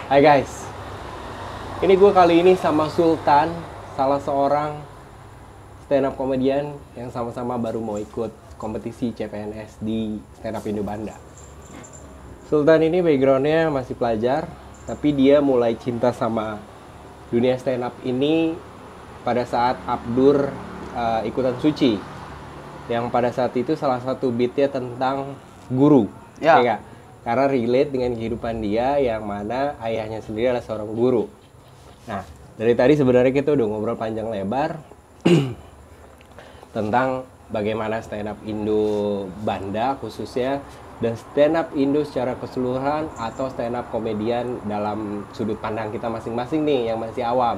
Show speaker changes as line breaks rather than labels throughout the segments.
Hai guys, ini gue kali ini sama Sultan, salah seorang stand up comedian yang sama-sama baru mau ikut kompetisi CPNS di Stand Up Indo Banda. Sultan ini backgroundnya masih pelajar, tapi dia mulai cinta sama dunia stand up ini pada saat Abdur ikutan suci, yang pada saat itu salah satu beatnya tentang guru,
Ya.
Nggak? Karena relate dengan kehidupan dia yang mana ayahnya sendiri adalah seorang guru. Nah, dari tadi sebenarnya kita udah ngobrol panjang lebar tentang bagaimana stand up Indo Banda khususnya, dan stand up Indo secara keseluruhan atau stand up komedian dalam sudut pandang kita masing-masing nih yang masih awam.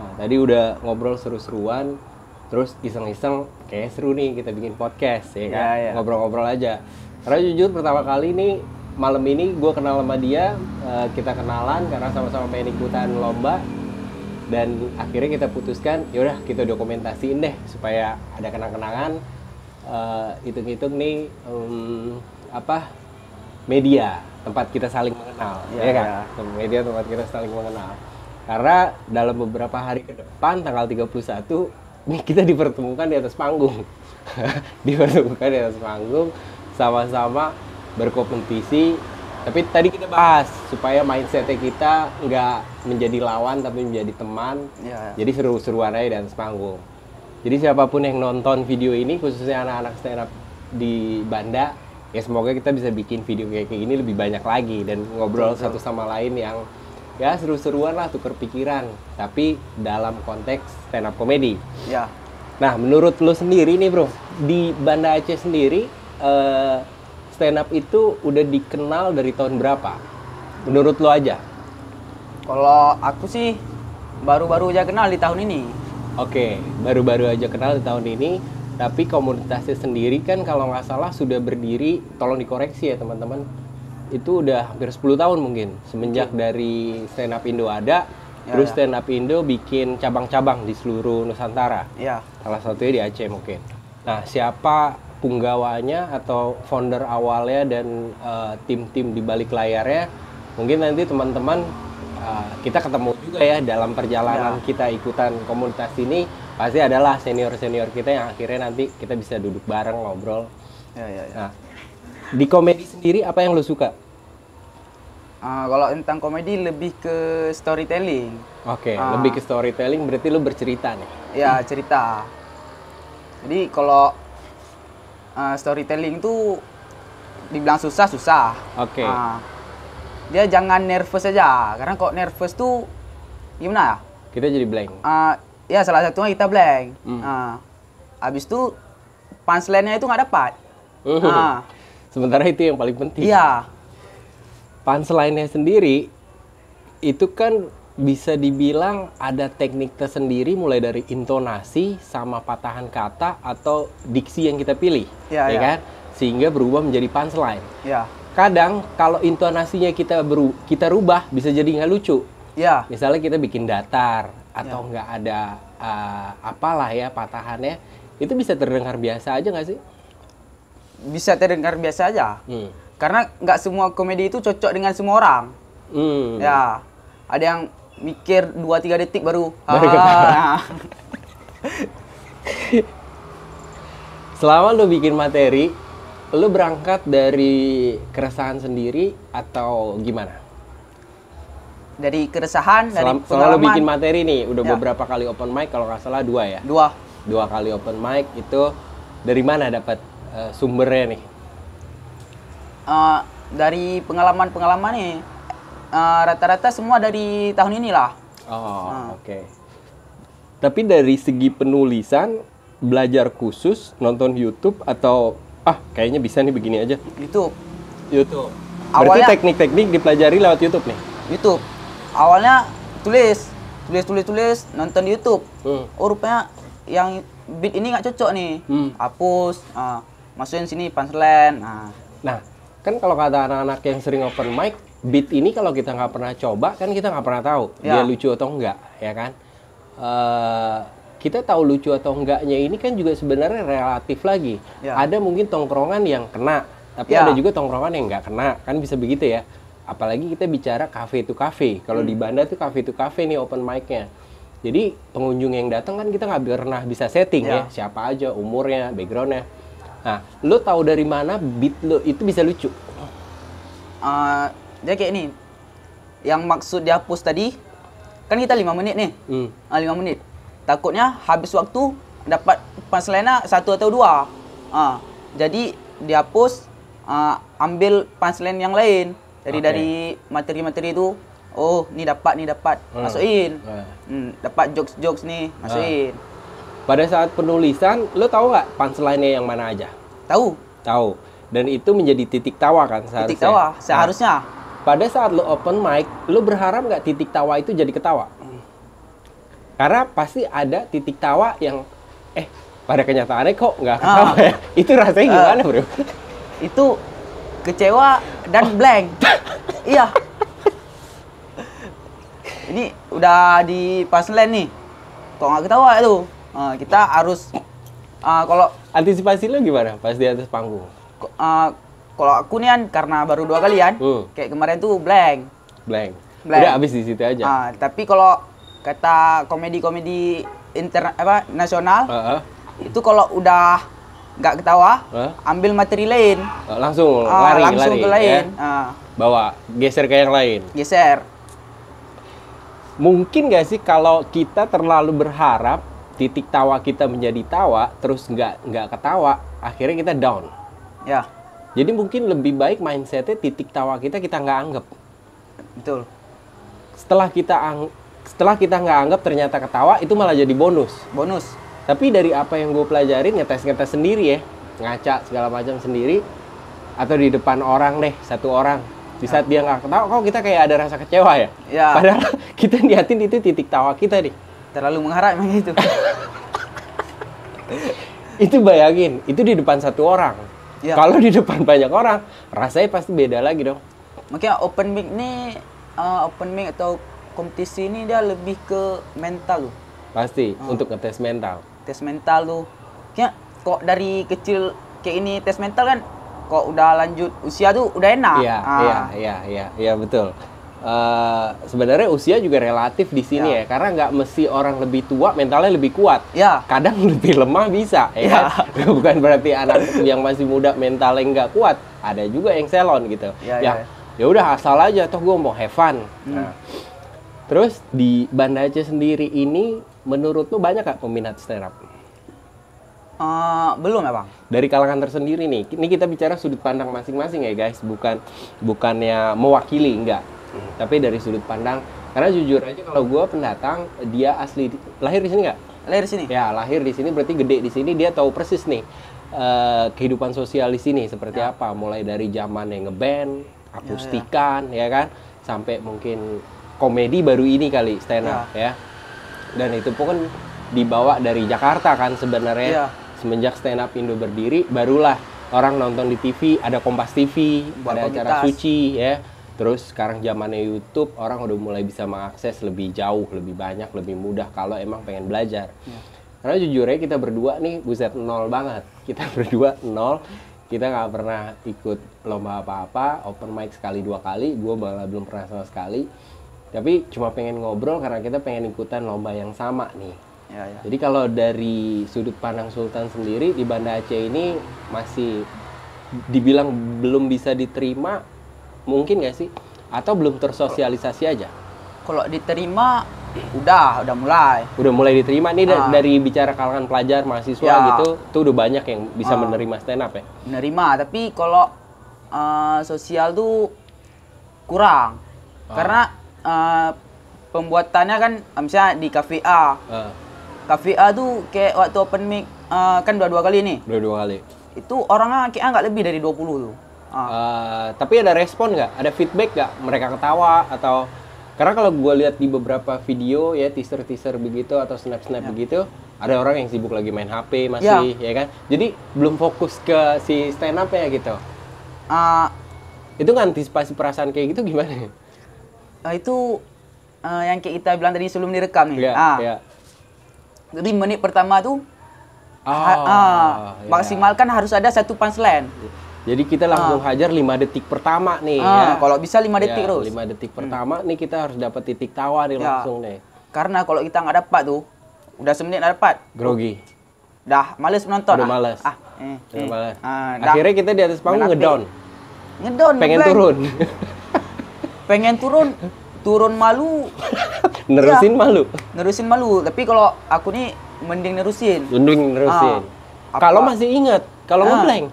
Nah, tadi udah ngobrol seru-seruan, terus iseng-iseng kayak seru nih kita bikin podcast ya kan,
Ya.
ngobrol-ngobrol aja. Karena jujur pertama kali nih malam ini gue kenal sama dia, kita kenalan karena sama-sama pengen ikutan lomba, dan akhirnya kita putuskan yaudah kita dokumentasiin deh supaya ada kenang-kenangan. Hitung-hitung nih media tempat kita saling mengenal,
Ya,
ya kan?
ya.
Media tempat kita saling mengenal. Karena dalam beberapa hari ke depan tanggal 31 nih kita dipertemukan di atas panggung. Dipertemukan di atas panggung sama-sama berkompetisi. Tapi tadi kita bahas supaya mindsetnya kita nggak menjadi lawan tapi menjadi teman.
Ya.
Jadi seru-seruan aja di atas panggung. Jadi siapapun yang nonton video ini, khususnya anak-anak stand up di Banda, ya semoga kita bisa bikin video kayak gini lebih banyak lagi dan ngobrol satu sama lain yang ya seru-seruan lah, tukar pikiran, tapi dalam konteks stand up komedi.
Ya.
Nah, menurut lo sendiri nih bro, di Banda Aceh sendiri stand up itu udah dikenal dari tahun berapa? Menurut lo aja?
Kalau aku sih baru-baru aja kenal di tahun ini.
Oke, baru-baru aja kenal di tahun ini, tapi komunitasnya sendiri kan kalau nggak salah sudah berdiri, tolong dikoreksi ya teman-teman, itu udah hampir 10 tahun mungkin, semenjak dari Stand Up Indo ada, terus
ya.
Stand Up Indo bikin cabang-cabang di seluruh Nusantara,
Ya.
salah satunya di Aceh mungkin. Nah, siapa punggawanya atau founder awalnya dan tim-tim di balik layarnya, mungkin nanti teman-teman kita ketemu juga ya dalam perjalanan kita ikutan komunitas ini, pasti adalah senior-senior kita yang akhirnya nanti kita bisa duduk bareng ngobrol.
Ya.
Nah, di komedi sendiri apa yang lo suka?
Kalau tentang komedi lebih ke storytelling.
Oke, lebih ke storytelling, berarti lo bercerita nih.
Ya, cerita. Jadi kalau storytelling itu dibilang susah.
Oke.
Dia jangan nervous aja, karena kok nervous tuh gimana ya?
Kita jadi blank.
Ya salah satunya kita blank. Habis itu punchline-nya itu nggak dapat.
Sementara itu yang paling penting.
Iya.
Punchline-nya sendiri itu kan bisa dibilang ada teknik tersendiri, mulai dari intonasi sama patahan kata atau diksi yang kita pilih,
Ya.
kan? Sehingga berubah menjadi punchline.
Ya.
Kadang kalau intonasinya kita rubah bisa jadi nggak lucu.
Ya.
Misalnya kita bikin datar atau nggak ada apalah ya patahannya, itu bisa terdengar biasa aja nggak sih?
Bisa terdengar biasa aja. Karena nggak semua komedi itu cocok dengan semua orang. Ya. Ada yang mikir 2-3 detik baru.
Selama lo bikin materi, lo berangkat dari keresahan sendiri atau gimana?
Dari keresahan, dari
Selama lo
pengalaman.
bikin materi nih, udah
Ya.
beberapa kali open mic, kalau nggak salah 2 ya?
2.
Kali open mic, itu dari mana dapat sumbernya nih?
Dari pengalaman-pengalaman nih, rata-rata semua dari tahun inilah.
Oh, oke. Tapi dari segi penulisan, belajar khusus, nonton YouTube, atau kayaknya bisa nih begini aja?
YouTube.
YouTube. Berarti
Awalnya-
teknik-teknik dipelajari lewat YouTube nih?
YouTube. Awalnya tulis, nonton di YouTube. Oh, rupanya yang beat ini nggak cocok nih. Hapus, masukin sini punchline.
Nah, kan kalau kata anak-anak yang sering open mic, beat ini kalau kita nggak pernah coba, kan kita nggak pernah tahu dia
Ya.
lucu atau enggak, ya kan? Kita tahu lucu atau enggaknya ini kan juga sebenarnya relatif lagi.
Ya.
Ada mungkin tongkrongan yang kena, tapi
Ya.
ada juga tongkrongan yang nggak kena, kan bisa begitu ya. apalagi kita bicara cafe to cafe. Kalau di Banda tuh cafe to cafe nih open mic-nya. Jadi pengunjung yang datang kan kita nggak pernah bisa setting ya, siapa aja, umurnya, backgroundnya. Nah, lo tahu dari mana beat lo itu bisa lucu?
Dia kayak ini, yang maksud dihapus tadi, kan kita 5 menit nih, 5 menit. Takutnya habis waktu dapat punchline-nya 1 atau 2. Jadi dihapus, ambil punchline yang lain dari materi-materi itu. Oh, ini dapat, masukin. Dapat jokes-jokes nih, masukin.
Pada saat penulisan, lo tahu nggak punchline-nya yang mana aja?
Tahu.
Tahu. Dan itu menjadi titik tawa kan seharusnya?
Titik tawa, seharusnya.
Pada saat lo open mic, lo berharap nggak titik tawa itu jadi ketawa? Karena pasti ada titik tawa yang, pada kenyataannya kok nggak ketawa ya? Itu rasanya gimana, bro?
Itu kecewa dan blank. Iya. Ini udah di punchline nih, kok nggak ketawa itu? Kita harus kalau
antisipasi lo gimana pas di atas panggung?
Kalau aku nih kan karena baru 2 kali kan, kayak kemarin tuh blank.
Udah habis di situ aja.
Tapi kalau kata komedi-komedi nasional, itu kalau udah nggak ketawa, ambil materi lain,
langsung lari
ke lain,
ya? Bawa geser ke yang lain.
Geser.
Mungkin nggak sih kalau kita terlalu berharap titik tawa kita menjadi tawa, terus nggak ketawa, akhirnya kita down.
Ya.
Jadi mungkin lebih baik mindsetnya titik tawa kita nggak anggap.
Betul.
Setelah kita nggak anggap ternyata ketawa, itu malah jadi bonus. Tapi dari apa yang gue pelajarin, ngetes sendiri ya, ngaca segala macam sendiri, atau di depan orang deh, 1 orang. Di saat dia nggak ketawa, kok kita kayak ada rasa kecewa ya? Padahal kita niatin itu titik tawa kita nih.
Terlalu mengharap emang gitu.
Itu bayangin, itu di depan 1 orang. Kalau di depan banyak orang, rasanya pasti beda lagi dong.
Makanya open mic atau kompetisi ini dia lebih ke mental loh.
Pasti, untuk ngetes mental.
Tes mental tuh. Kayak kok dari kecil kayak ini tes mental kan, kok udah lanjut usia tuh udah enak.
Iya, betul. Sebenarnya usia juga relatif di sini ya, karena nggak mesti orang lebih tua mentalnya lebih kuat. Kadang lebih lemah bisa, ya kan? Bukan berarti anak yang masih muda mentalnya nggak kuat. Ada juga yang selon gitu. Ya udah asal aja, toh gue mau have fun. Nah, terus di Banda Aceh sendiri ini, menurut lu banyak nggak peminat stand up?
Belum ya bang.
Dari kalangan tersendiri nih, ini kita bicara sudut pandang masing-masing ya guys, bukannya mewakili, enggak. Tapi dari sudut pandang, karena jujur aja kalau gue pendatang, dia asli lahir di sini nggak?
Lahir di sini.
Ya lahir di sini berarti gede di sini, dia tahu persis nih kehidupan sosial di sini seperti apa, mulai dari zaman yang ngeband, akustikan, ya kan, sampai mungkin komedi baru ini kali stand up ya. Dan itu pun dibawa dari Jakarta kan sebenarnya. Semenjak stand up Indo berdiri, barulah orang nonton di TV, ada Kompas TV, ada acara Suci ya. Terus sekarang zamannya YouTube, orang udah mulai bisa mengakses lebih jauh, lebih banyak, lebih mudah kalau emang pengen belajar. Karena jujur aja kita berdua nih, buset, 0 banget. Kita berdua 0, kita nggak pernah ikut lomba apa-apa, open mic sekali 2 kali, gue malah belum pernah sama sekali. Tapi cuma pengen ngobrol karena kita pengen ikutan lomba yang sama nih. Jadi kalau dari sudut pandang Sultan sendiri, di Banda Aceh ini masih dibilang belum bisa diterima, mungkin nggak sih? Atau belum tersosialisasi aja?
Kalau diterima, udah mulai.
Udah mulai diterima nih dari bicara kalangan pelajar, mahasiswa gitu, tuh udah banyak yang bisa menerima stand up ya?
Menerima, tapi kalau sosial tuh kurang. Karena pembuatannya kan, misalnya di Cafe A. Cafe A tuh kayak waktu open mic, kan 2 kali nih.
2 kali.
Itu orangnya kayak nggak lebih dari 20 tuh.
Tapi ada respon nggak? Ada feedback nggak? Mereka ketawa atau... Karena kalau gue lihat di beberapa video ya, teaser begitu atau snap begitu, ada orang yang sibuk lagi main HP masih, ya kan? Jadi belum fokus ke si stand up ya gitu. Itu ngantisipasi perasaan kayak gitu gimana?
Itu yang kayak kita bilang tadi sebelum direkam nih. Jadi menit pertama tuh maksimalkan harus ada 1 punchline.
Jadi kita langsung hajar 5 detik pertama nih ya.
Kalau bisa 5 detik terus.
5 detik pertama nih kita harus dapat titik tawa nih langsung nih.
Karena kalau kita nggak dapat tuh, udah semenit nggak dapat.
Grogi.
Dah males menonton.
Udah males.
Udah
males. Akhirnya kita di atas panggung ngedown. Pengen
ngeblank.
turun.
Pengen turun malu. Nerusin malu. Tapi kalau aku nih mending nerusin.
Kalau masih ingat, kalau ngeblank.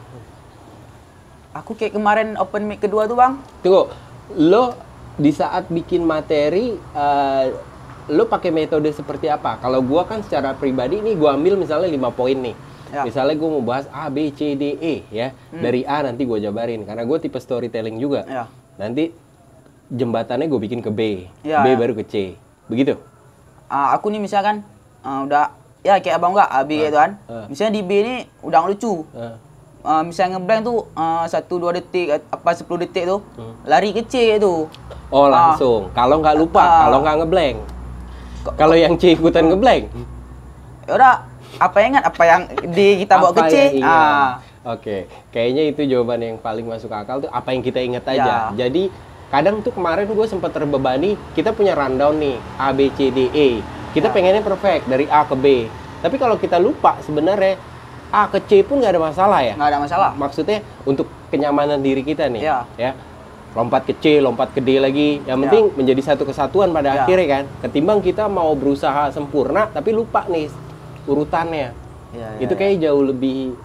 Aku kayak kemarin open mic kedua tuh, Bang.
Tunggu, lo di saat bikin materi, lo pakai metode seperti apa? Kalau gua kan secara pribadi nih gua ambil misalnya 5 poin nih. Misalnya gua mau bahas A, B, C, D, E ya. Dari A nanti gua jabarin karena gua tipe storytelling juga. Nanti jembatannya gue bikin ke B, B baru ke C. Begitu?
Aku nih misalkan udah ya kayak abang nggak A, B gitu kan. Misalnya di B ini udah lucu. Misalnya ngeblank tuh 1-2 detik apa 10 detik tuh lari ke C itu.
Oh langsung. Kalau nggak lupa, kalau nggak ngeblank. Kalau yang C ikutan ngeblank.
Ya udah, apa yang ingat, apa yang D kita bawa ke C.
Oke, kayaknya itu jawaban yang paling masuk akal tuh apa yang kita ingat aja. Jadi kadang tuh kemarin gue sempat terbebani, kita punya rundown nih A, B, C, D, E. Kita pengennya perfect dari A ke B. Tapi kalau kita lupa sebenarnya A ke C pun nggak ada masalah ya?
Nggak ada masalah.
Maksudnya untuk kenyamanan diri kita nih, ya. Lompat ke C, lompat ke D lagi. Yang penting menjadi satu kesatuan pada akhirnya kan. Ketimbang kita mau berusaha sempurna tapi lupa nih urutannya. Itu kayak jauh lebih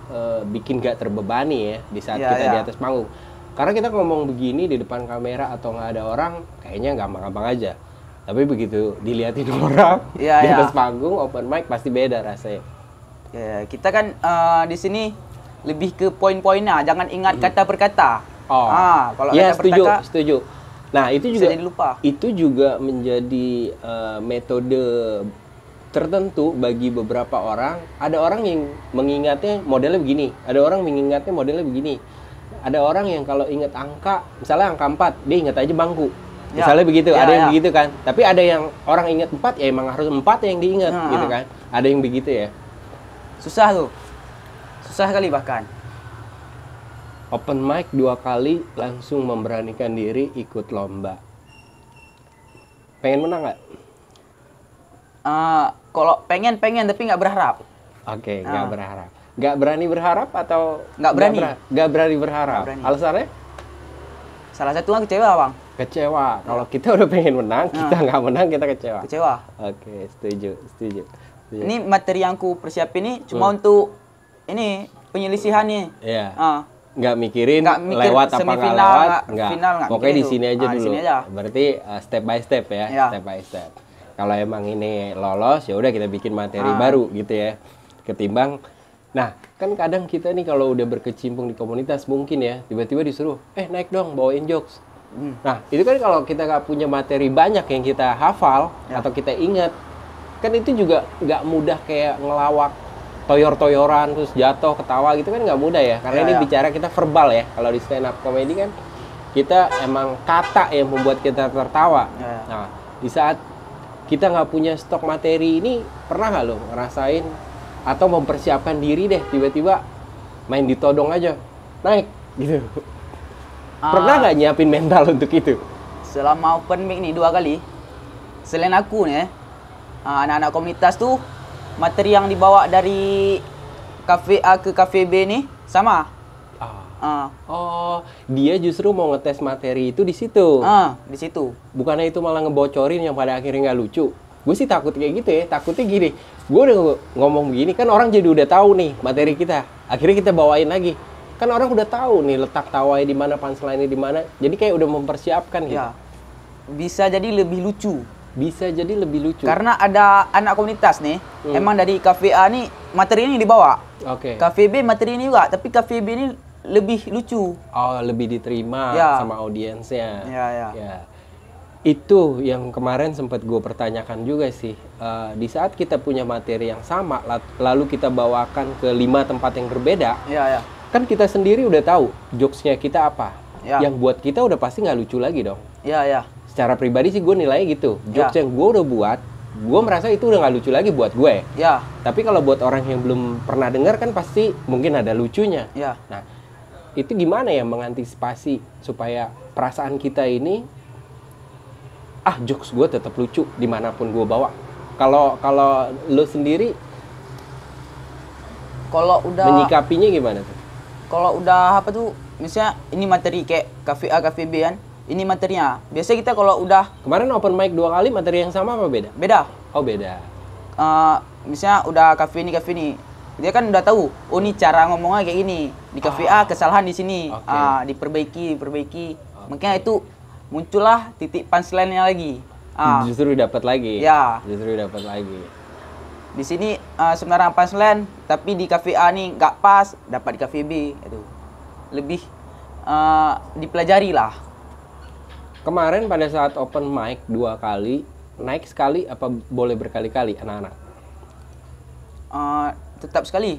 bikin gak terbebani ya di saat kita di atas panggung. Karena kita ngomong begini di depan kamera atau nggak ada orang, kayaknya gampang-gampang aja. Tapi begitu diliatin orang di atas panggung, open mic pasti beda rasanya.
Kita kan di sini lebih ke poin-poinnya, jangan ingat kata per kata.
Kalau kata per kata, setuju. Nah itu juga
jadi lupa.
Itu juga menjadi metode tertentu bagi beberapa orang. Ada orang yang mengingatnya modelnya begini, ada orang mengingatnya modelnya begini. Ada orang yang kalau ingat angka, misalnya angka 4, dia ingat aja bangku. Misalnya begitu, ada yang begitu kan. Tapi ada yang orang ingat 4, ya emang harus 4 yang diingat gitu kan. Ada yang begitu ya.
Susah tuh. Susah kali bahkan.
Open mic 2 kali langsung memberanikan diri ikut lomba. Pengen menang nggak?
Kalau pengen tapi nggak berharap.
Oke, nggak berharap. Nggak berani berharap atau
nggak berani?
Nggak berani berharap. Alasannya?
Salah satu kecewa, Bang.
Kecewa. Kalau kita udah pengen menang, kita nggak menang, kita kecewa. Oke, setuju. Ini
materi yang aku persiapin ini cuma untuk ini penyelisihan nih.
Nggak mikirin lewat apa nggak lewat, nggak. Pokoknya di sini aja dulu. Sini aja. Berarti step by step ya, step by step. Kalau emang ini lolos, ya udah kita bikin materi baru gitu ya. Ketimbang, nah kan kadang kita nih kalau udah berkecimpung di komunitas mungkin ya, tiba-tiba disuruh, naik dong bawain jokes. Nah itu kan kalau kita nggak punya materi banyak yang kita hafal atau kita ingat, kan itu juga nggak mudah kayak ngelawak toyor-toyoran terus jatuh ketawa gitu kan nggak mudah ya, karena ini bicara kita verbal ya. Kalau di stand up comedy kan kita emang kata yang membuat kita tertawa. Nah di saat kita nggak punya stok materi ini, pernah nggak lo ngerasain atau mempersiapkan diri deh tiba-tiba main ditodong aja naik gitu? Pernah nggak nyiapin mental untuk itu?
Selama open mic nih 2 kali, selain aku nih anak-anak komunitas tuh materi yang dibawa dari kafe A ke kafe B nih sama.
Oh, dia justru mau ngetes materi itu di situ.
Di situ.
Bukannya itu malah ngebocorin yang pada akhirnya nggak lucu. Gue sih takut kayak gitu ya. Takutnya gini, gue udah ngomong begini kan orang jadi udah tahu nih materi kita. Akhirnya kita bawain lagi. Kan orang udah tahu nih letak tawanya di mana, punchline-nya di mana. Jadi kayak udah mempersiapkan gitu.
Bisa jadi lebih lucu.
Karena
ada anak komunitas nih, emang dari kafe A nih materi ini dibawa. Kafe B materi ini juga, tapi kafe B ini lebih lucu.
Lebih diterima sama audiensnya. Itu yang kemarin sempat gue pertanyakan juga sih. Di saat kita punya materi yang sama, lalu kita bawakan ke 5 tempat yang berbeda, kan kita sendiri udah tahu jokesnya kita apa. Yang buat kita udah pasti nggak lucu lagi dong. Secara pribadi sih gue nilainya gitu. Jokes yang gue udah buat, gue merasa itu udah nggak lucu lagi buat gue. Tapi kalau buat orang yang belum pernah dengar kan pasti mungkin ada lucunya. Nah, itu gimana ya mengantisipasi supaya perasaan kita ini jokes gue tetap lucu dimanapun gue bawa. Kalau lo sendiri
kalau udah
menyikapinya gimana tuh?
Kalau udah apa tuh, misalnya ini materi kayak kafe A, kafe B kan, ini materinya. Biasa kita kalau udah
Kemarin open mic 2 kali materi yang sama apa beda?
beda.
Oh beda.
Misalnya udah kafe ini, dia kan udah tahu, oh ini cara ngomongnya kayak gini. Di kafe A kesalahan di sini, diperbaiki. Makanya itu muncullah titik punchline-nya lagi.
Justru dapat lagi.
Ya.
Justru dapat lagi.
Di sini sebenarnya punchline, tapi di kafe A nih nggak pas, dapat di kafe B. Itu lebih dipelajari lah.
Kemarin pada saat open mic 2 kali, naik sekali apa boleh berkali-kali anak-anak?
Tetap sekali.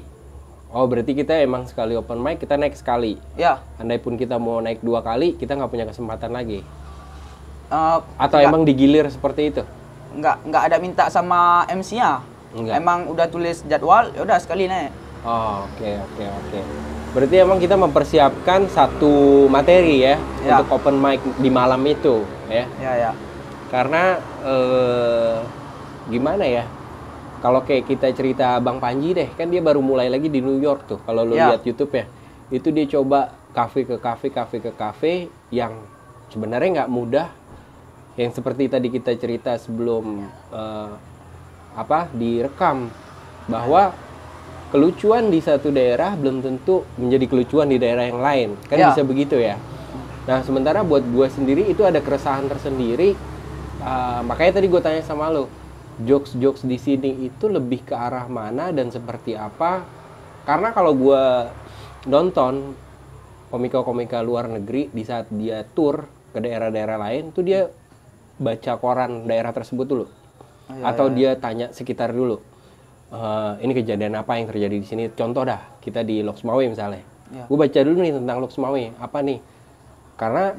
Oh berarti kita emang sekali open mic kita naik sekali.
Ya.
Andai pun kita mau naik 2 kali, kita nggak punya kesempatan lagi. Atau
enggak,
emang digilir seperti itu?
nggak ada minta sama MC-nya.
Enggak.
Emang udah tulis jadwal, ya udah sekali naik.
Oh oke. Berarti emang kita mempersiapkan satu materi ya, untuk open mic di malam itu ya.
Ya.
Karena gimana ya? Kalau kayak kita cerita Bang Panji deh, kan dia baru mulai lagi di New York tuh. Kalau lo lihat YouTube ya, itu dia coba kafe ke kafe yang sebenarnya nggak mudah. Yang seperti tadi kita cerita sebelum direkam, bahwa kelucuan di satu daerah belum tentu menjadi kelucuan di daerah yang lain, kan bisa begitu ya. Nah sementara buat gue sendiri itu ada keresahan tersendiri, makanya tadi gue tanya sama lo, jokes di sini itu lebih ke arah mana dan seperti apa? Karena kalau gue nonton komika-komika luar negeri di saat dia tour ke daerah-daerah lain, tuh dia baca koran daerah tersebut dulu, atau dia tanya sekitar dulu. Ini kejadian apa yang terjadi di sini? Contoh dah, kita di Loksmawe misalnya. Gue baca dulu nih tentang Loksmawe, apa nih? Karena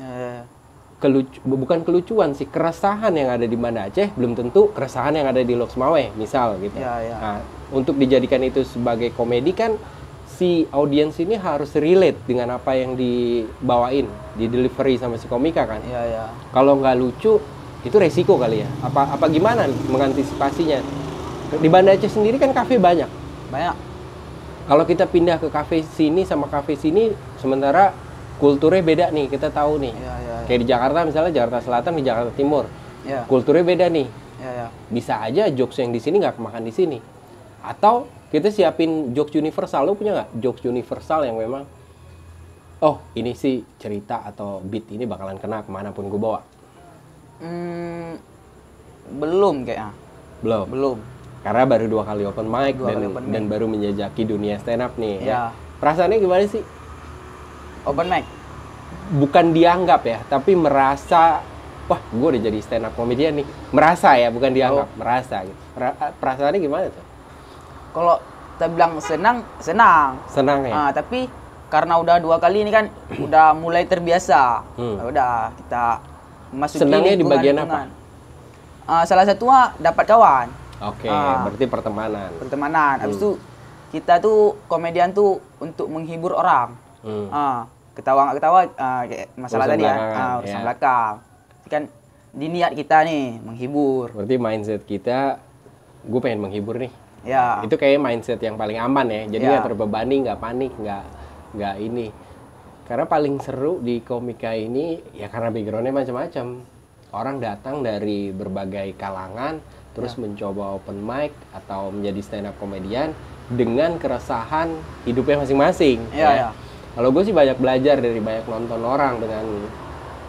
bukan kelucuan sih, keresahan yang ada di Banda Aceh belum tentu keresahan yang ada di Loksmawe, misal gitu. Nah, untuk dijadikan itu sebagai komedi kan si audiens ini harus relate dengan apa yang dibawain, di delivery sama si komika kan. Kalau nggak lucu, itu resiko kali ya. Apa gimana mengantisipasinya? Di Banda Aceh sendiri kan kafe banyak. Kalau kita pindah ke kafe sini sama kafe sini, sementara kulturnya beda nih, kita tahu nih. Kayak di Jakarta misalnya, Jakarta Selatan di Jakarta Timur, kulturnya beda nih. Bisa aja jokes yang di sini nggak kemakan di sini. Atau kita siapin jokes universal. Lo punya nggak jokes universal yang memang, oh ini sih cerita atau beat ini bakalan kena kemanapun gue bawa?
Belum kayaknya.
Belum. Karena baru 2 kali open mic dan baru menjajaki dunia stand up nih. Perasaannya gimana sih?
Open mic?
Bukan dianggap ya, tapi merasa, wah gue udah jadi stand up comedian nih. Merasa ya, bukan dianggap, merasa gitu. Perasaannya gimana tuh?
Kalau kita bilang senang ya. Tapi karena udah 2 kali ini kan udah mulai terbiasa. Udah kita masukin.
Senangnya di bagian apa?
Salah satunya dapat kawan.
Oke, berarti pertemanan.
Habis itu kita tuh komedian tuh untuk menghibur orang. Ketawa nggak ketawa, kayak masalah
urusan
tadi urusan belakang. Kan di niat kita nih menghibur.
Berarti mindset kita, gue pengen menghibur nih.
Ya.
Itu kayak mindset yang paling aman ya. Jadi nggak terbebani, nggak panik, nggak ini. Karena paling seru di komika ini ya karena backgroundnya macam-macam. Orang datang dari berbagai kalangan, terus mencoba open mic atau menjadi stand up komedian dengan keresahan hidupnya masing-masing. Kalau gue sih banyak belajar dari banyak nonton orang dengan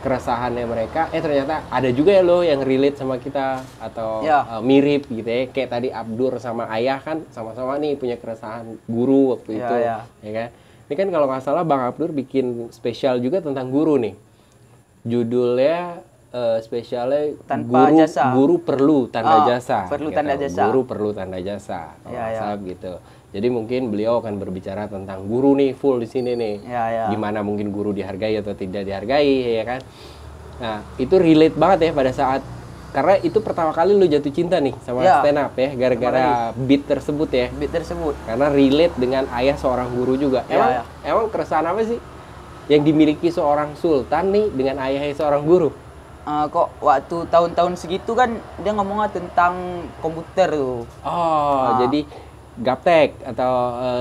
keresahannya mereka. Ternyata ada juga ya lo yang relate sama kita atau mirip gitu ya. Kayak tadi Abdur sama Ayah kan sama-sama nih punya keresahan guru waktu itu, ya kan? Ini kan kalau nggak salah Bang Abdur bikin spesial juga tentang guru nih. Judulnya spesialnya
tanpa jasa.
Guru perlu tanda jasa.
Perlu
gitu.
tanda jasa.
Guru perlu tanda jasa. Gitu. Jadi mungkin beliau akan berbicara tentang guru nih full di sini nih. Gimana mungkin guru dihargai atau tidak dihargai, ya kan? Nah, itu relate banget ya pada saat, karena itu pertama kali lu jatuh cinta nih sama stand up ya, gara-gara beat tersebut ya.
Beat tersebut.
Karena relate dengan ayah seorang guru juga. Emang keresahan apa sih yang dimiliki seorang sultan nih dengan ayahnya seorang guru?
Kok waktu tahun-tahun segitu kan dia ngomongnya tentang komputer tuh.
Jadi gaptek atau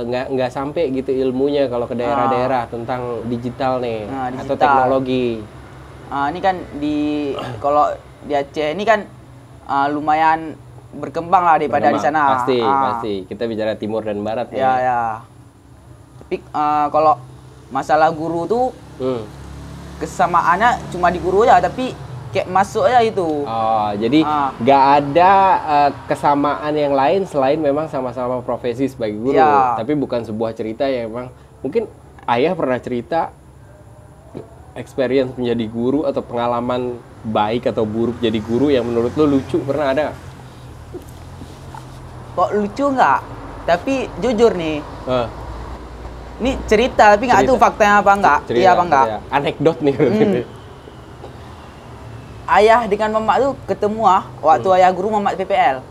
nggak sampai gitu ilmunya kalau ke daerah-daerah tentang digital nih atau
Digital.
teknologi.
Ini kan kalau di Aceh ini kan lumayan berkembang lah daripada di sana.
Pasti. Kita bicara timur dan barat
ya. Ya. Tapi kalau masalah guru tuh kesamaannya cuma di guru aja, tapi kayak masuk aja itu.
Jadi nggak ada kesamaan yang lain selain memang sama-sama profesi sebagai guru.
Ya.
Tapi bukan sebuah cerita yang memang mungkin ayah pernah cerita experience menjadi guru atau pengalaman baik atau buruk jadi guru yang menurut lo lucu, pernah ada nggak?
Kok lucu nggak? Tapi jujur nih, ini cerita tapi nggak tahu faktanya apa enggak. Iya apa enggak?
Anekdot nih.
Ayah dengan mamak tuh ketemu waktu ayah guru mamak PPL.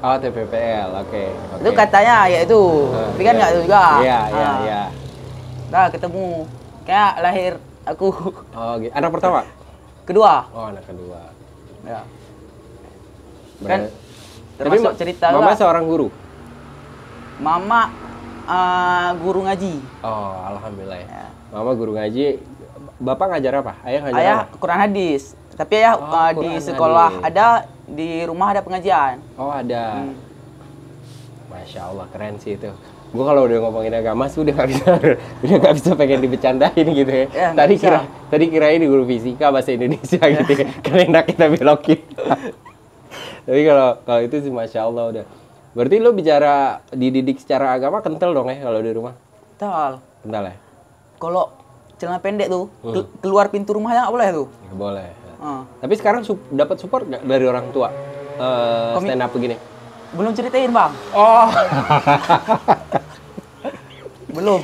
TPPL, oke.
Itu katanya ya itu, tapi kan nggak tahu juga.
Iya.
Nah ketemu, kayak lahir aku.
Gitu. Anak pertama?
Kedua.
Anak kedua.
Ya. Kan termasuk cerita
Mama
juga.
seorang guru?
Mama guru ngaji.
Alhamdulillah ya.
Ya.
Mama guru ngaji. Bapak ngajar apa? Ayah ngajar apa?
Quran hadis. Tapi ayah di sekolah
hadis.
ada, di rumah ada pengajian.
Ada. Masya Allah, keren sih itu. Gue kalau udah ngomongin agama sih udah nggak bisa pengen dibecandain gitu ya. Tadi kira ini guru fisika bahasa Indonesia gitu ya. Karena enak kita belokin. Tapi kalau itu sih Masya Allah udah. Berarti lo bicara dididik secara agama kental dong ya kalau di rumah? Kental ya?
Kalau celana pendek tuh, keluar pintu rumahnya nggak boleh tuh?
Nggak boleh. Tapi sekarang dapat support nggak dari orang tua stand up begini?
Belum ceritain bang. Belum.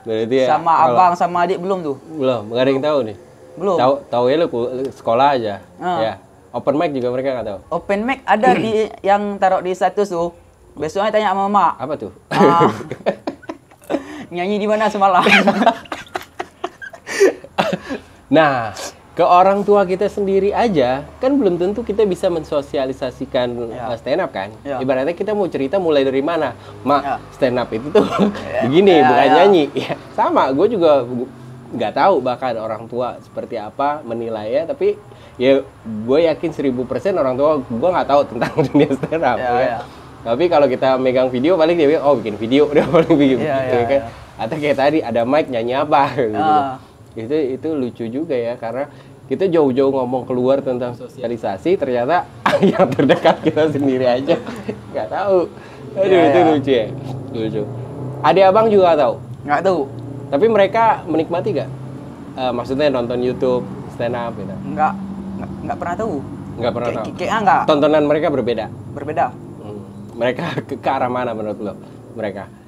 Berarti ya,
sama abang sama adik belum tuh?
Belum, nggak ada yang tahu nih.
Belum.
Tahu ya lu sekolah aja. Ya. Open mic juga mereka nggak tahu.
Open mic ada di yang taruh di status tuh. Besoknya tanya sama mama.
Apa tuh?
Nyanyi di mana semalam?
Nah, ke orang tua kita sendiri aja kan belum tentu kita bisa mensosialisasikan stand up kan. Ibaratnya kita mau cerita mulai dari mana, stand up itu tuh begini, bukan nyanyi. Ya, sama, gue juga nggak tahu bahkan orang tua seperti apa menilainya, tapi ya gue yakin 1000% orang tua gue nggak tahu tentang dunia stand up. Tapi kalau kita megang video paling dia bilang, bikin video, udah paling bikin gitu kan. Atau kayak tadi ada mic nyanyi apa gitu. Itu lucu juga ya, karena kita jauh-jauh ngomong keluar tentang sosialisasi, ternyata yang terdekat kita sendiri aja nggak tahu. Itu lucu ya, lucu. Adik abang juga nggak tahu?
Nggak tahu.
Tapi mereka menikmati nggak? Maksudnya nonton YouTube stand up gitu?
Nggak pernah tahu.
Nggak pernah tahu.
Kayaknya nggak.
Tontonan mereka berbeda.
Mereka
ke arah mana menurut lo? Mereka?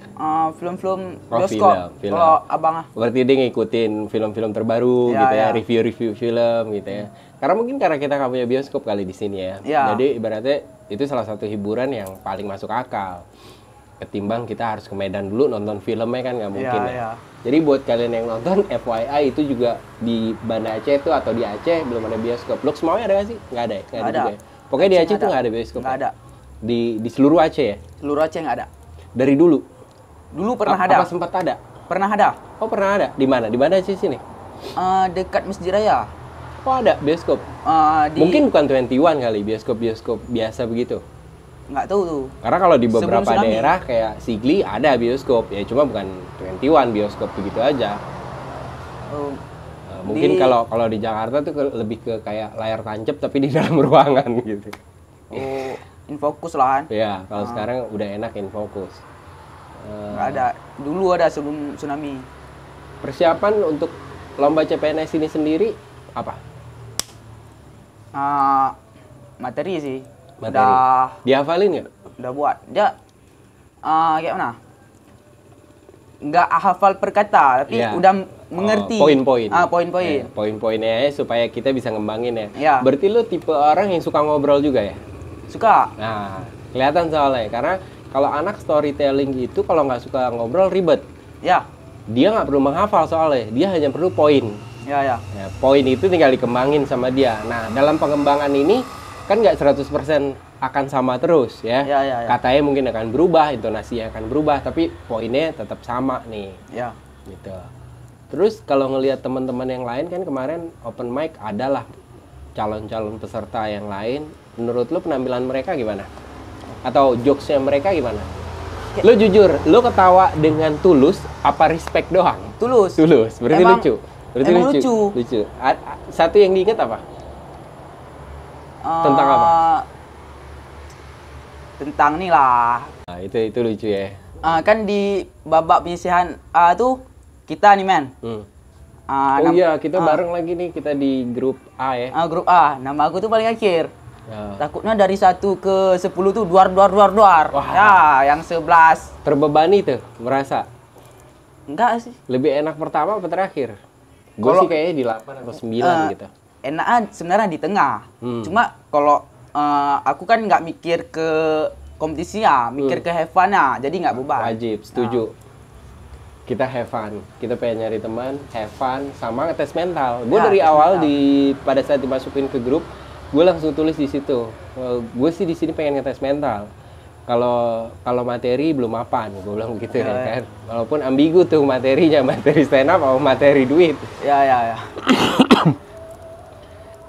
Film-film
Oh,
bioskop.
film.
Kalau abang
Berarti dia ngikutin film-film terbaru gitu ya, review-review film gitu ya. Karena kita nggak punya bioskop kali di sini ya. Jadi ibaratnya itu salah satu hiburan yang paling masuk akal. Ketimbang kita harus ke Medan dulu nonton filmnya kan nggak mungkin ya. Jadi buat kalian yang nonton, FYI itu juga di Banda Aceh itu atau di Aceh belum ada bioskop. Lux mau ada nggak sih? Nggak ada. Nggak ada juga ya? Pokoknya di Aceh itu nggak ada bioskop.
Nggak ada.
Di seluruh Aceh ya?
Seluruh Aceh nggak ada.
Dari dulu?
Dulu pernah ada.
Apa sempat ada?
Pernah ada.
Oh pernah ada? Di mana? Di Banda Aceh sini?
Dekat Masjid Raya.
Oh ada bioskop? Mungkin bukan 21 kali, bioskop biasa begitu?
Nggak tahu tuh.
Karena kalau di beberapa daerah kayak Sigli ada bioskop, ya cuma bukan 21 bioskop begitu aja. Mungkin kalau di Jakarta tuh lebih ke kayak layar tancap tapi di dalam ruangan gitu.
Infokus lah kan?
Iya, kalau sekarang udah enak Infokus.
Nggak ada. Dulu ada sebelum tsunami.
Persiapan untuk lomba CPNS ini sendiri apa?
Materi sih.
Materi. Dihafalin nggak?
Udah buat. Dia kayak mana? Nggak hafal per kata, tapi udah mengerti.
Poin-poin.
Poin-poin.
Poin-poinnya supaya kita bisa ngembangin ya.
Ya.
Berarti lu tipe orang yang suka ngobrol juga ya?
Suka.
Nah, kelihatan soalnya. Karena kalau anak storytelling itu kalau nggak suka ngobrol ribet.
Ya.
dia nggak perlu menghafal soalnya, dia hanya perlu poin.
Ya, ya.
Ya, poin itu tinggal dikembangin sama dia. Nah, dalam pengembangan ini kan nggak 100% akan sama terus ya.
Ya, ya, ya.
Katanya mungkin akan berubah, intonasinya akan berubah, tapi poinnya tetap sama nih.
Ya.
Gitu. Terus kalau ngelihat teman-teman yang lain kan kemarin open mic adalah calon-calon peserta yang lain. Menurut lo penampilan mereka gimana? Atau jokesnya mereka gimana? Lo jujur, lo ketawa dengan tulus apa respect doang?
Tulus.
Tulus, berarti
Emang-
lucu. Berarti
emang
lucu.
lucu.
Satu yang diingat apa? Tentang apa?
Tentang nih lah.
Nah, itu lucu ya.
Kan di babak penyisihan tuh kita nih men.
Oh iya, kita bareng lagi nih, kita di grup A ya.
Grup A. Nama aku tuh paling akhir.
Ya.
Takutnya dari 1 ke 10 tuh duar.
Wah.
Ya, yang 11.
Terbebani tuh, merasa
Enggak sih.
lebih enak pertama apa terakhir? Gue sih kayaknya di 8 atau 9 gitu.
Enakan sebenarnya di tengah. Cuma kalau aku kan nggak mikir ke kompetisinya, mikir ke have fun-nya, jadi nggak beban.
Wajib, setuju. Kita have fun, kita pengen nyari teman, have fun, sama ngetes mental. Gue
Ya,
dari
tes
awal
mental.
pada saat dimasukin ke grup, gue langsung tulis di situ. Gue sih di sini pengen ngetes mental. Kalau materi belum mapan, gue bilang gitu
Ya, ya.
kan. Walaupun ambigu tuh materinya, materi stand up atau materi duit.
Ya.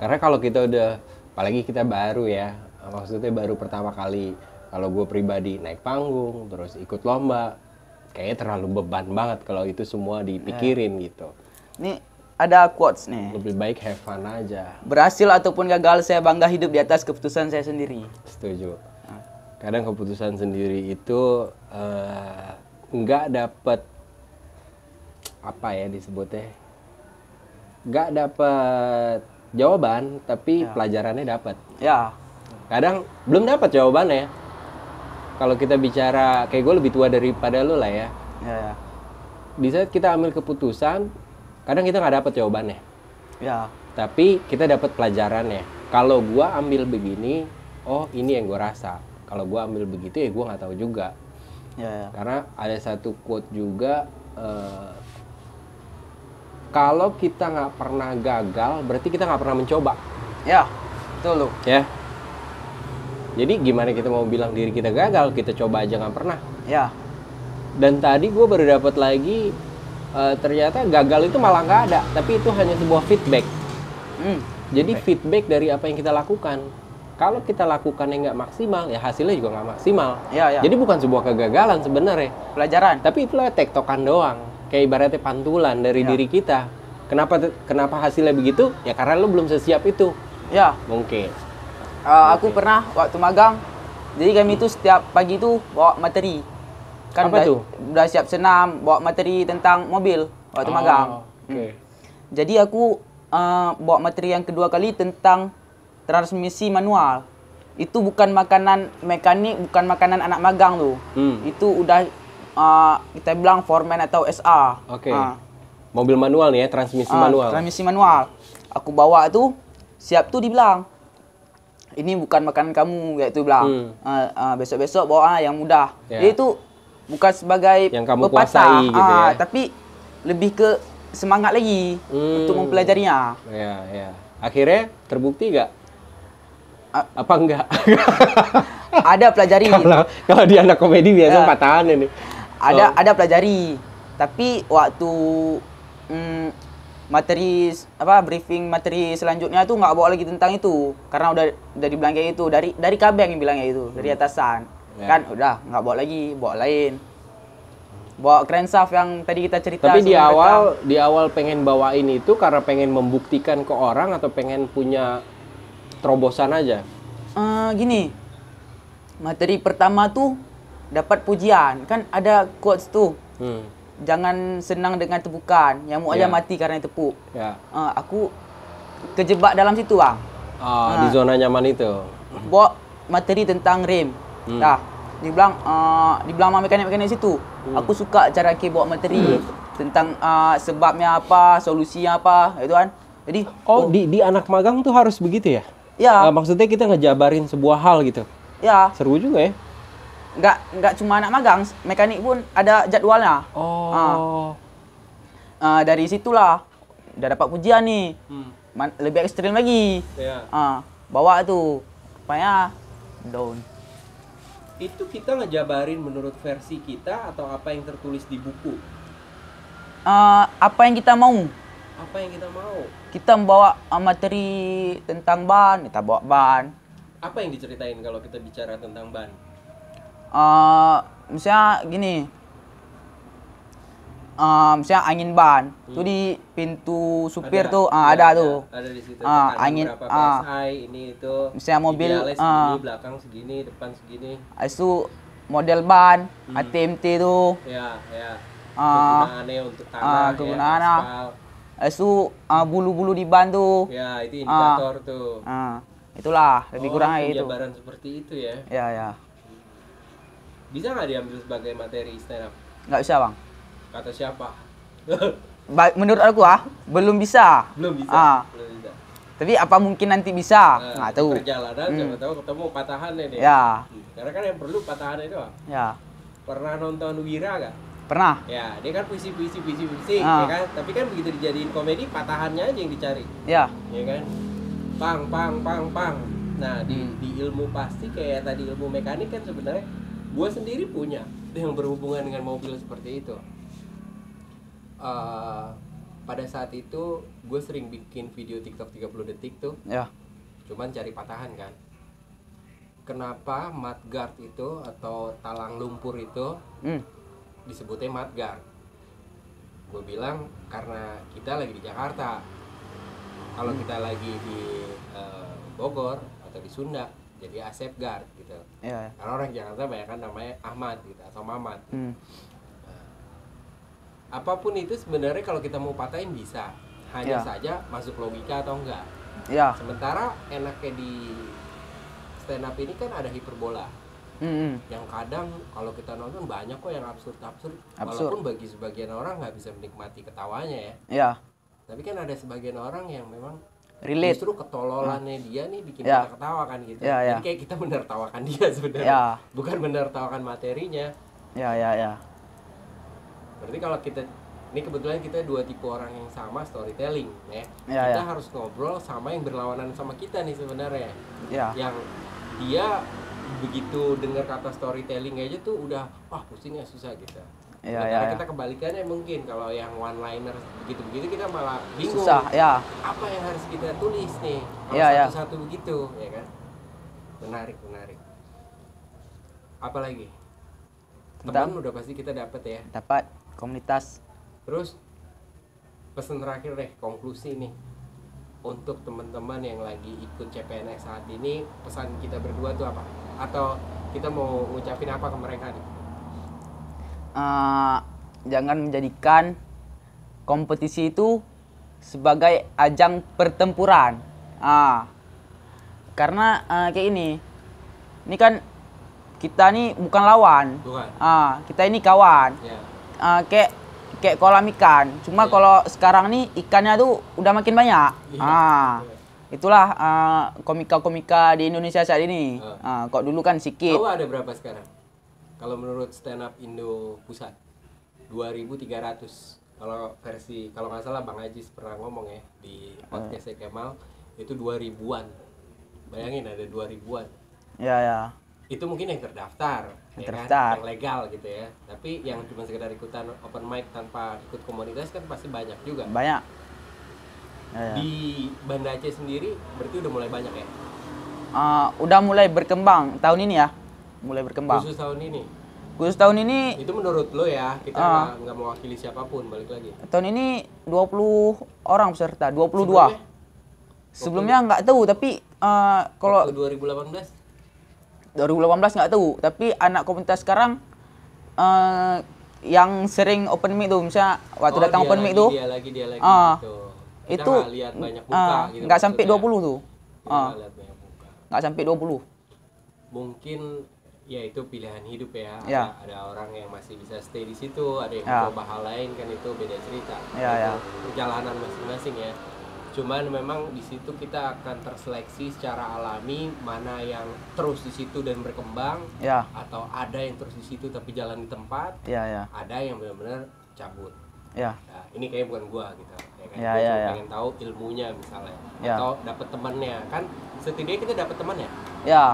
Karena kalau kita udah, apalagi kita baru ya, maksudnya baru pertama kali. Kalau gue pribadi naik panggung, terus ikut lomba, kayaknya terlalu beban banget kalau itu semua dipikirin gitu.
Nih ada quotes nih.
Lebih baik have fun aja.
Berhasil ataupun gagal, saya bangga hidup di atas keputusan saya sendiri.
Setuju. Kadang keputusan sendiri itu nggak dapet apa ya disebutnya, nggak dapet jawaban, tapi pelajarannya dapat.
Ya.
Kadang belum dapat jawabannya. Kalau kita bicara, kayak gue lebih tua daripada lo lah ya.
Ya.
Di saat kita ambil keputusan, kadang kita nggak dapat jawabannya.
Ya.
Tapi kita dapat pelajarannya. Kalau gue ambil begini, oh ini yang gue rasa. Kalau gue ambil begitu ya gue nggak tahu juga.
Ya.
Karena ada satu quote juga, kalau kita nggak pernah gagal, berarti kita nggak pernah mencoba.
Ya. Betul lu.
Ya. Jadi gimana kita mau bilang diri kita gagal, kita coba aja nggak pernah.
Ya.
Dan tadi gue baru dapat lagi, ternyata gagal itu malah nggak ada, tapi itu hanya sebuah feedback. Jadi feedback dari apa yang kita lakukan. Kalau kita lakukan yang nggak maksimal, ya hasilnya juga nggak maksimal.
Ya.
Jadi bukan sebuah kegagalan sebenarnya,
Pelajaran.
tapi itulah tektokan doang. Kayak ibaratnya pantulan dari diri kita. Kenapa hasilnya begitu? Ya karena lu belum sesiap itu.
Ya.
Mungkin.
Aku pernah waktu magang. Jadi kami itu setiap pagi itu bawa materi. Kan
Apa tuh?
Udah siap senam, bawa materi tentang mobil waktu magang.
Oke.
Jadi aku bawa materi yang kedua kali tentang transmisi manual. Itu bukan makanan mekanik, bukan makanan anak magang tuh. Itu udah kita bilang foreman atau SA.
Oke. Mobil manual nih ya, transmisi manual.
Transmisi manual. Aku bawa tuh, siap tuh dibilang, ini bukan makanan kamu, kayak itu bilang. Besok-besok bawa yang mudah.
Ya.
Jadi itu bukan sebagai
yang kamu
pepatah,
kuasai gitu ya.
tapi lebih ke semangat lagi untuk mempelajarinya.
Ya. Akhirnya terbukti nggak? Apa enggak?
Ada pelajari.
Kalau di anak komedi biasa patahan ini.
Ada pelajari. Tapi waktu materi briefing materi selanjutnya tuh nggak bawa lagi tentang itu karena udah dibilang kayak itu dari kabeng yang bilangnya itu dari atasan. Kan udah nggak bawa lagi, bawa lain. Bawa Krensaf yang tadi kita cerita.
Tapi di awal pengen bawain itu karena pengen membuktikan ke orang atau pengen punya terobosan aja?
Gini, materi pertama tuh dapat pujian. Kan ada quotes tuh. Jangan senang dengan tepukan, nyamuk aja mati karena tepuk. Aku kejebak dalam situ, Bang.
Di zona nyaman itu.
Bawa materi tentang rem. Dibilang sama mekanik-mekanik situ. Aku suka cara Ki bawa materi tentang sebabnya apa, solusinya apa, itu kan. Jadi
di anak magang tuh harus begitu ya?
Ya.
Maksudnya kita ngejabarin sebuah hal gitu.
Ya.
Seru juga ya.
Nggak cuma anak magang, mekanik pun ada jadwalnya. dari situlah udah dapat pujian nih. Lebih ekstrim lagi.
Ya.
Bawa tuh supaya down.
Itu kita ngejabarin menurut versi kita atau apa yang tertulis di buku?
Apa yang kita mau.
Apa yang kita mau?
Kita membawa materi tentang ban, kita bawa ban.
Apa yang diceritain kalau kita bicara tentang ban?
Misalnya gini, misalnya angin ban, tuh di pintu supir tuh ada tuh.
Ada di situ.
Angin,
berapa PSI, ini itu.
Misalnya mobil,
idealnya segini, belakang segini, depan segini.
Itu model ban, ATMT tuh.
Ya. Kegunaannya untuk tanah,
kegunaan
ya, aspal.
Itu bulu-bulu di ban tuh.
Ya, itu indikator tuh.
Itulah lebih kurang itu.
Penjabaran seperti itu ya.
Ya.
Bisa nggak diambil sebagai materi stand up?
Nggak bisa, Bang.
Kata siapa?
Menurut aku belum bisa.
Belum bisa. Belum bisa.
Tapi apa mungkin nanti bisa? Nggak tahu.
Perjalanan siapa tahu ketemu patahannya nih.
Ya.
Karena kan yang perlu patahannya doang.
Ya.
Pernah nonton Wira gak?
Pernah.
Ya, dia kan puisi, ya kan? Tapi kan begitu dijadiin komedi, patahannya aja yang dicari.
Ya.
Ya kan? Pang. Nah, di ilmu pasti kayak tadi ilmu mekanik kan sebenarnya gue sendiri punya yang berhubungan dengan mobil seperti itu. Pada saat itu gue sering bikin video TikTok 30 detik tuh.
Ya.
Cuman cari patahan kan. Kenapa mudguard itu atau talang lumpur itu disebutnya mudguard? Gue bilang karena kita lagi di Jakarta. Kalau kita lagi di Bogor atau di Sunda jadi Asep Guard gitu.
Ya.
Karena orang Jakarta banyak kan namanya Ahmad gitu atau Mamat. Apapun itu sebenarnya kalau kita mau patahin bisa, hanya saja masuk logika atau enggak.
Ya.
Sementara enaknya di stand up ini kan ada hiperbola. Yang kadang kalau kita nonton banyak kok yang absurd. Walaupun bagi sebagian orang nggak bisa menikmati ketawanya ya.
Ya.
Tapi kan ada sebagian orang yang memang
relate.
justru ketololannya dia nih bikin kita ketawa kan gitu. Jadi kayak kita menertawakan dia sebenarnya. Bukan menertawakan materinya.
Ya.
Berarti kalau kita ini kebetulan kita dua tipe orang yang sama storytelling ya. Kita harus ngobrol sama yang berlawanan sama kita nih sebenarnya. Yang dia begitu dengar kata storytelling aja tuh udah pusing ya susah gitu. Karena kita kebalikannya mungkin kalau yang one liner begitu kita malah bingung.
Susah,
Apa yang harus kita tulis nih? Kalau satu-satu begitu, ya kan? Menarik. Apa lagi? Teman udah pasti kita dapat ya.
Dapat komunitas.
Terus pesan terakhir deh, konklusi nih untuk teman-teman yang lagi ikut CPNS saat ini, pesan kita berdua tuh apa? Atau kita mau ngucapin apa ke mereka nih?
Jangan menjadikan kompetisi itu sebagai ajang pertempuran. Karena kayak ini kan kita nih bukan lawan. Kita ini kawan. Kayak kolam ikan. Cuma kalau sekarang nih ikannya tuh udah makin banyak. Itulah komika-komika di Indonesia saat ini. Kok dulu kan sedikit.
Tahu ada berapa sekarang? Kalau menurut stand up Indo Pusat 2.300. Kalau nggak salah Bang Ajis pernah ngomong ya di podcast Kemal itu 2.000-an. Bayangin ada 2.000-an.
Ya.
Itu mungkin yang terdaftar,
Yang
yang legal gitu ya. Tapi yang cuma sekedar ikutan open mic tanpa ikut komunitas kan pasti banyak juga.
Banyak.
Di Banda Aceh sendiri berarti udah mulai banyak ya?
Udah mulai berkembang tahun ini ya. Mulai berkembang.
Khusus tahun ini? Itu menurut lo ya, kita nggak mewakili siapapun, balik lagi.
Tahun ini 20 orang peserta, 22. Sebelumnya nggak tahu, tapi kalau
2018
nggak tahu, tapi anak komunitas sekarang yang sering open mic tuh, misalnya waktu datang open mic tuh,
dia lagi gitu. Kita
itu
nggak lihat banyak muka gitu.
Nggak sampai 20 tuh. Nggak sampai 20.
Mungkin ya itu pilihan hidup ya.
Ya.
Ada orang yang masih bisa stay di situ, ada yang coba hal lain, kan itu beda cerita.
Ya.
Perjalanan masing-masing ya. Cuman memang di situ kita akan terseleksi secara alami mana yang terus di situ dan berkembang, atau ada yang terus di situ tapi jalan di tempat, ada yang benar-benar cabut.
Ya.
Nah, ini kayaknya bukan gua gitu. Ya kan?
Ya,
Gua
ya,
cuma
ya.
pengen tahu ilmunya misalnya.
Ya.
Atau dapat temannya. Kan setidaknya kita dapat teman ya.
Ya.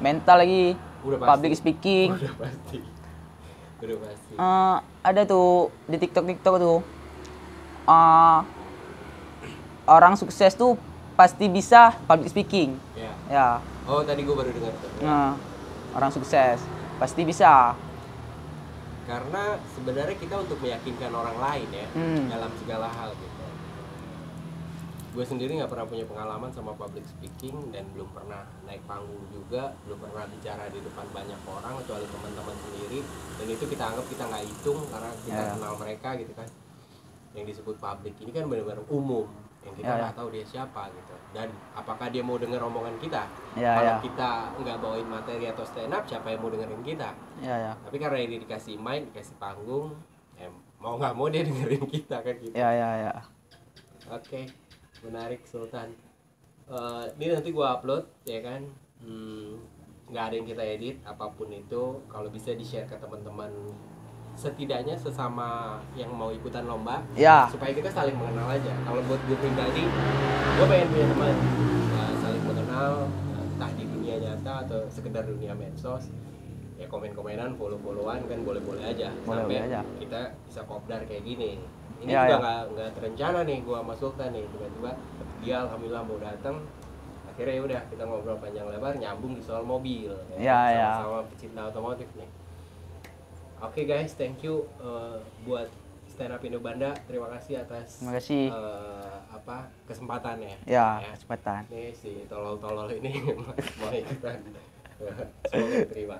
Mental lagi.
Udah pasti.
Public speaking.
Udah pasti. Udah pasti.
Ada tuh di TikTok tuh. Orang sukses tuh pasti bisa public speaking.
Ya.
Ya.
Oh, tadi gua baru dengar tuh.
Orang sukses pasti bisa.
Karena sebenarnya kita untuk meyakinkan orang lain ya dalam segala hal gitu. Gue sendiri nggak pernah punya pengalaman sama public speaking dan belum pernah naik panggung juga, belum pernah bicara di depan banyak orang kecuali teman-teman sendiri. Dan itu kita anggap kita nggak hitung karena kita kenal mereka gitu kan. Yang disebut public ini kan benar-benar umum, yang kita nggak tahu dia siapa gitu. Dan apakah dia mau denger omongan kita? Kalau kita nggak bawain materi atau stand up, siapa yang mau dengerin kita? Tapi karena ini dikasih mic, dikasih panggung, mau nggak mau dia dengerin kita kan gitu. Oke, menarik Sultan. Ini nanti gua upload ya kan. Nggak ada yang kita edit, apapun itu kalau bisa di-share ke teman-teman, setidaknya sesama yang mau ikutan lomba, supaya kita saling mengenal aja. Kalau buat gue pribadi, gue pengen punya teman saling mengenal, entah di dunia nyata atau sekedar dunia medsos. Ya komen-komenan, follow-followan kan boleh-boleh aja. Sampai kita bisa kopdar kayak gini. Ini juga nggak terencana nih gue sama Sultan nih, tiba-tiba dia alhamdulillah mau datang. Akhirnya udah kita ngobrol panjang lebar, nyambung di soal mobil. Sama-sama pecinta otomotif nih. Oke guys, thank you buat Stand Up Indo Banda. Terima kasih atas kesempatannya.
Ya, kesempatan.
Nih si tolol-tolol ini mau ikutan. Semoga terima.